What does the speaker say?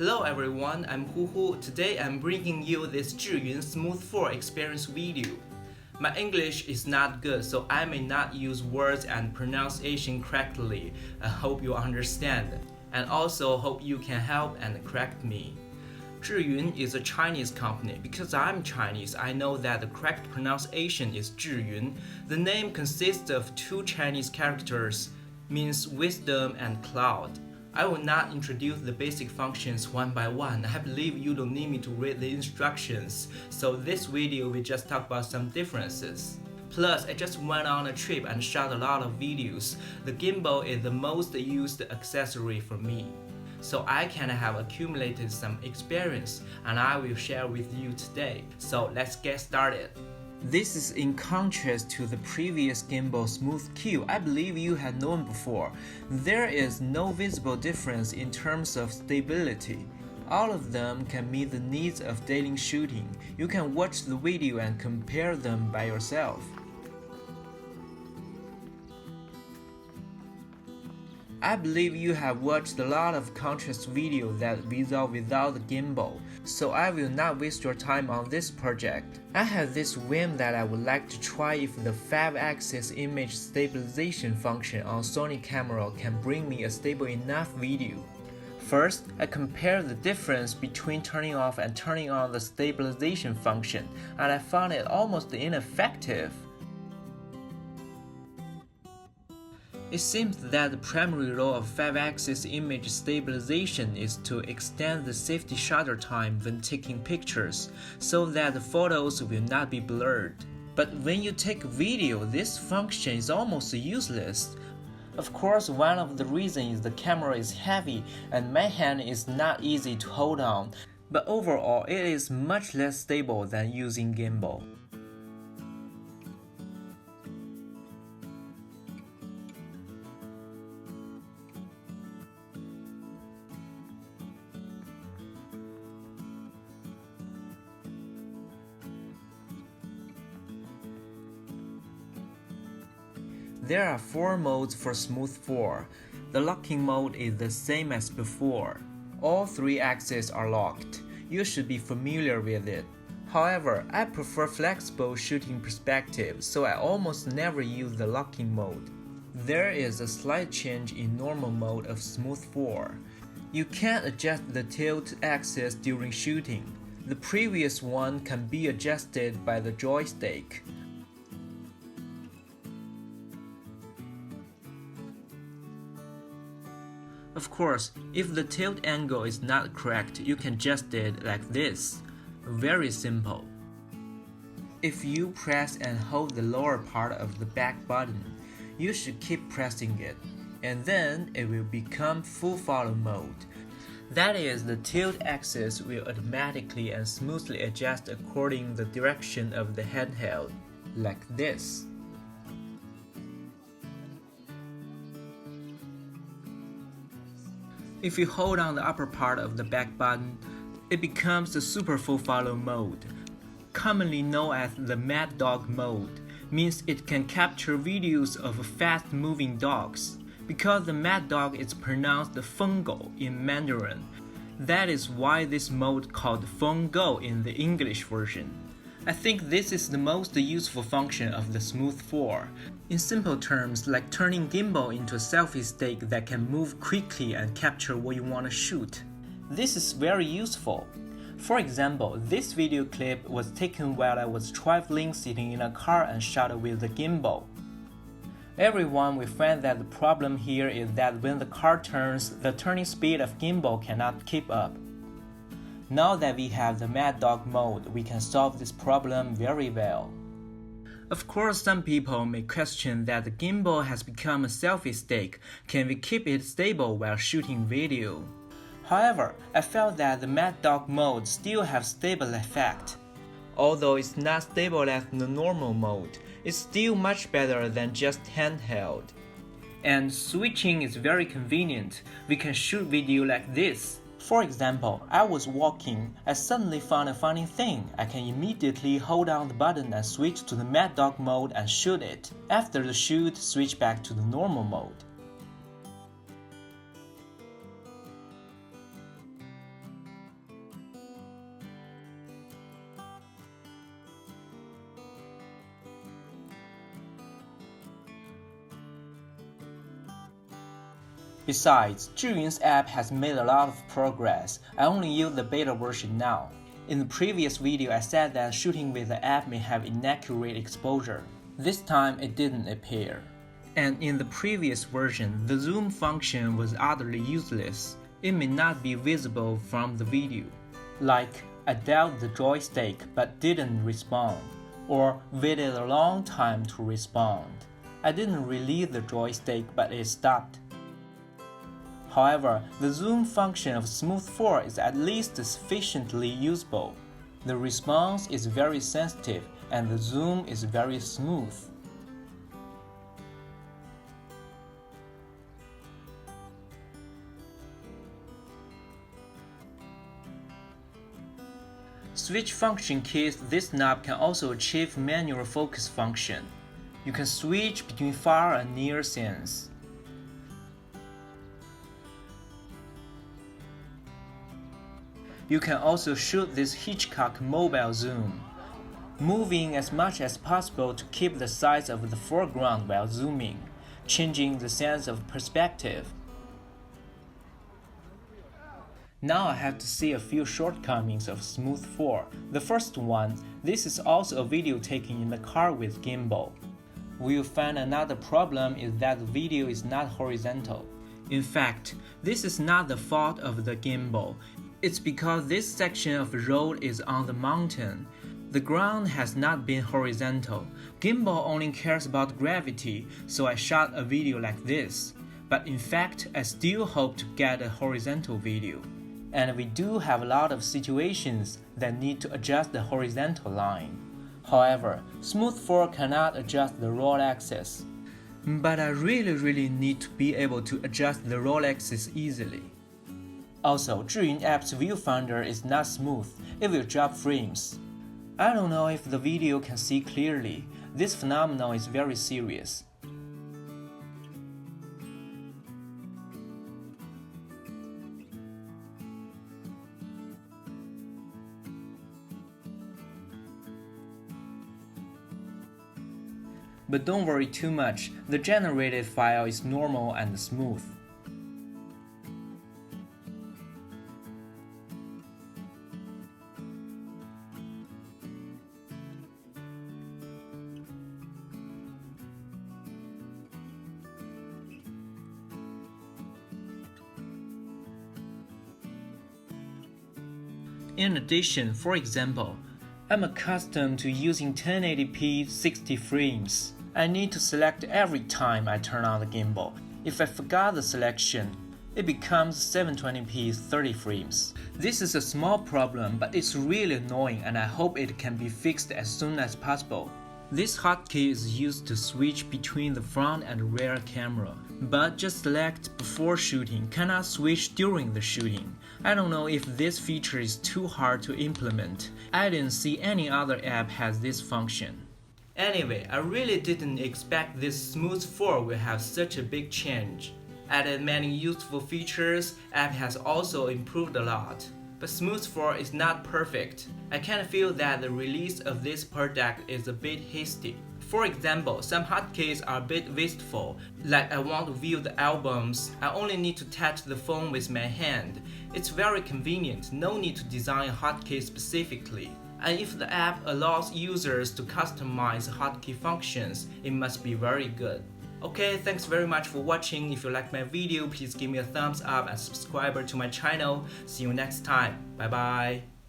Hello everyone, I'm Hu. Today I'm bringing you this ZHIYUN Smooth 4 experience video. My English is not good, so I may not use words and pronunciation correctly. I hope you understand, and also hope you can help and correct me. ZHIYUN is a Chinese company. Because I'm Chinese, I know that the correct pronunciation is ZHIYUN. The name consists of two Chinese characters, means wisdom and cloud. I will not introduce the basic functions one by one. I believe you don't need me to read the instructions, so this video will just talk about some differences. Plus, I just went on a trip and shot a lot of videos. The gimbal is the most used accessory for me, so I can have accumulated some experience and I will share with you today. So let's get started. This is in contrast to the previous gimbal Smooth Q I believe you had known before. There is no visible difference in terms of stability. All of them can meet the needs of daily shooting. You can watch the video and compare them by yourself. I believe you have watched a lot of contrast video that result without the gimbal, so I will not waste your time on this project. I have this whim that I would like to try if the 5-axis image stabilization function on Sony camera can bring me a stable enough video. First, I compare the difference between turning off and turning on the stabilization function, and I found it almost ineffective. It seems that the primary role of 5-axis image stabilization is to extend the safety shutter time when taking pictures, so that the photos will not be blurred. But when you take video, this function is almost useless. Of course, one of the reasons is the camera is heavy and my hand is not easy to hold on, but overall it is much less stable than using gimbal. There are 4 modes for Smooth 4. The locking mode is the same as before. All 3 axes are locked. You should be familiar with it. However, I prefer flexible shooting perspective, so I almost never use the locking mode. There is a slight change in normal mode of Smooth 4. You can't adjust the tilt axis during shooting. The previous one can be adjusted by the joystick. Of course, if the tilt angle is not correct, you can adjust it like this. Very simple. If you press and hold the lower part of the back button, you should keep pressing it, and then it will become full follow mode. That is, the tilt axis will automatically and smoothly adjust according to the direction of the handheld, like this. If you hold on the upper part of the back button, it becomes the super full follow mode, commonly known as the mad dog mode, means it can capture videos of fast moving dogs. Because the mad dog is pronounced Fenggo in Mandarin, that is why this mode called Fenggo in the English version. I think this is the most useful function of the Smooth 4. In simple terms, like turning gimbal into a selfie stick that can move quickly and capture what you want to shoot. This is very useful. For example, this video clip was taken while I was traveling sitting in a car and shot with the gimbal. Everyone will find that the problem here is that when the car turns, the turning speed of gimbal cannot keep up. Now that we have the Mad Dog mode, we can solve this problem very well. Of course, some people may question that the gimbal has become a selfie stick. Can we keep it stable while shooting video? However, I felt that the Mad Dog mode still has stable effect. Although it's not stable as the normal mode, it's still much better than just handheld. And switching is very convenient. We can shoot video like this. For example, I was walking, I suddenly found a funny thing. I can immediately hold down the button and switch to the Mad Dog mode and shoot it. After the shoot, switch back to the normal mode. Besides, ZHIYUN's app has made a lot of progress. I only use the beta version now. In the previous video, I said that shooting with the app may have inaccurate exposure. This time, it didn't appear. And in the previous version, the zoom function was utterly useless. It may not be visible from the video. Like, I dialed the joystick but didn't respond, or waited a long time to respond. I didn't release the joystick but it stopped. However, the zoom function of Smooth 4 is at least sufficiently usable. The response is very sensitive and the zoom is very smooth. Switch function keys, this knob can also achieve manual focus function. You can switch between far and near scenes. You can also shoot this Hitchcock mobile zoom, moving as much as possible to keep the size of the foreground while zooming, changing the sense of perspective. Now I have to see a few shortcomings of Smooth 4. The first one, this is also a video taken in the car with gimbal. We'll find another problem is that the video is not horizontal. In fact, this is not the fault of the gimbal. It's because this section of the road is on the mountain. The ground has not been horizontal. Gimbal only cares about gravity, so I shot a video like this. But in fact, I still hope to get a horizontal video. And we do have a lot of situations that need to adjust the horizontal line. However, Smooth 4 cannot adjust the roll axis. But I really need to be able to adjust the roll axis easily. Also, ZHIYUN app's viewfinder is not smooth, it will drop frames. I don't know if the video can see clearly. This phenomenon is very serious. But don't worry too much, the generated file is normal and smooth. In addition, for example, I'm accustomed to using 1080p 60 frames. I need to select every time I turn on the gimbal. If I forgot the selection, it becomes 720p 30 frames. This is a small problem, but it's really annoying and I hope it can be fixed as soon as possible. This hotkey is used to switch between the front and rear camera, but just select before shooting, cannot switch during the shooting. I don't know if this feature is too hard to implement. I didn't see any other app has this function. Anyway, I really didn't expect this Smooth 4 will have such a big change. Added many useful features, app has also improved a lot. But Smooth 4 is not perfect. I can feel that the release of this product is a bit hasty. For example, some hotkeys are a bit wasteful, like I want to view the albums, I only need to touch the phone with my hand. It's very convenient, no need to design a hotkey specifically. And if the app allows users to customize hotkey functions, it must be very good. Okay, thanks very much for watching. If you like my video, please give me a thumbs up and subscribe to my channel. See you next time. Bye bye.